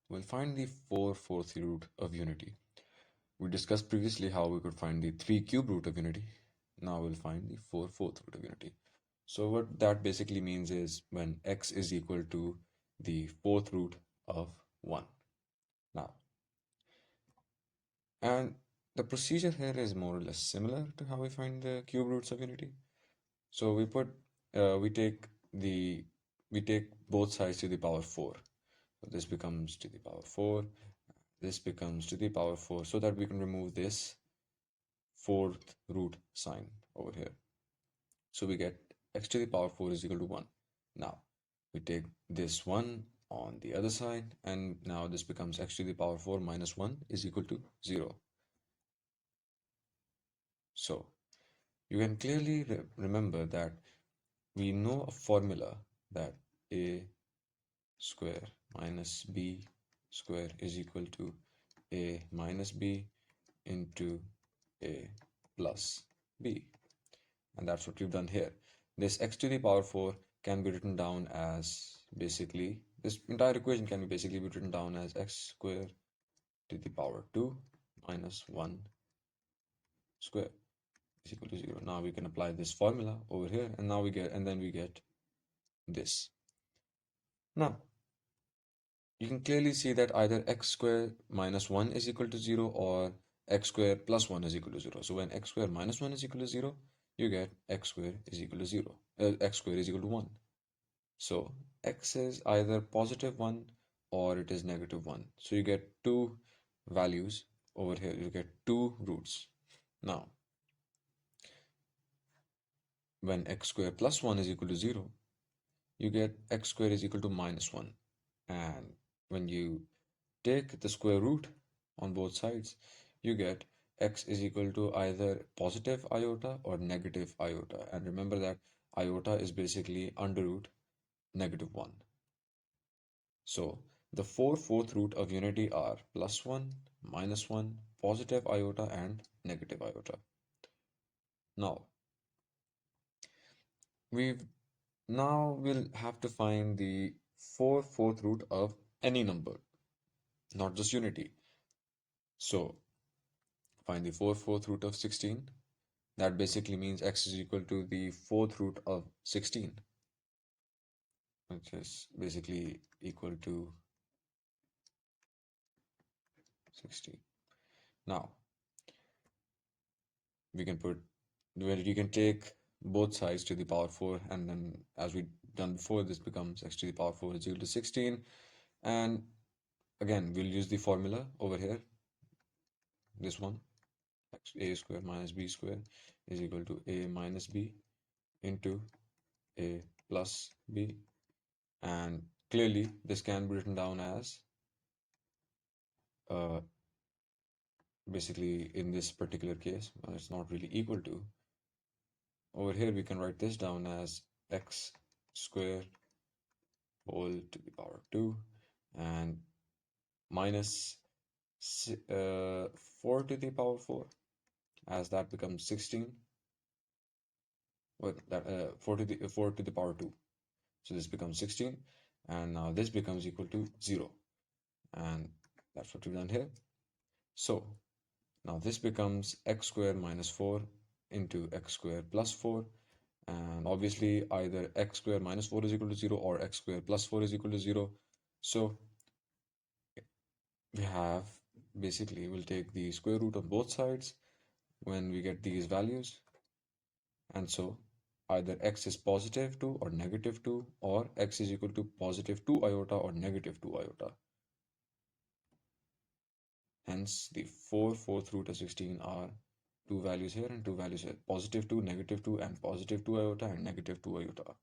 We'll find the 4/4 root of unity. We discussed previously how we could find the 3 cube root of unity. Now we'll find the 4/4 root of unity. So what that basically means is when x is equal to the fourth root of 1. Now, and the procedure here is more or less similar to how we find the cube roots of unity. So we take both sides to the power 4. So this becomes to the power 4. This becomes to the power 4 so that we can remove this fourth root sign over here. So we get x to the power 4 is equal to 1. Now we take this 1 on the other side, and now this becomes x to the power 4 minus 1 is equal to 0. So you can clearly remember that we know a formula that a square minus b square is equal to a minus b into a plus b. And that's what we've done here. This x to the power 4 can be written down as basically, this entire equation can be basically be written down as x square to the power 2 minus 1 square is equal to 0. Now we can apply this formula over here, and now then we get this. Now you can clearly see that either x square minus 1 is equal to 0 or x square plus 1 is equal to 0. So when x square minus 1 is equal to 0, you get x square is equal to 0. X square is equal to 1. So x is either positive 1 or it is negative 1. So you get two values over here. You get two roots. Now, when x square plus 1 is equal to 0, you get x square is equal to minus 1. And when you take the square root on both sides, you get x is equal to either positive iota or negative iota. And remember that iota is basically under root negative 1. So the 4/4 root of unity are plus 1, minus 1, positive iota, and negative iota. Now we've we'll have to find the 4/4 root of any number, not just unity. So find the 4/4 root of 16. That basically means x is equal to the fourth root of 16, which is basically equal to 16. Now we can put where you can take both sides to the power 4, and then as we done before, this becomes x to the power 4 is equal to 16. And again, we'll use the formula over here, this one, a square minus b square is equal to a minus b into a plus b. And clearly this can be written down as basically in this particular case, it's not really equal to. Over here we can write this down as x square whole to the power 2 and minus 4 to the power 4, as that becomes 16. Well, that 4 to the power 2. So this becomes 16, and now this becomes equal to 0, and that's what we've done here. So now this becomes x square minus 4 into x square plus 4, and obviously either x square minus 4 is equal to 0 or x square plus 4 is equal to 0. So we have basically we'll take the square root of both sides when we get these values, and so either x is positive 2 or negative 2, or x is equal to positive 2 iota or negative 2 iota. Hence the 4/4 root of 16 are two values here and two values here, positive 2, negative 2, and positive 2 iota and negative 2 iota.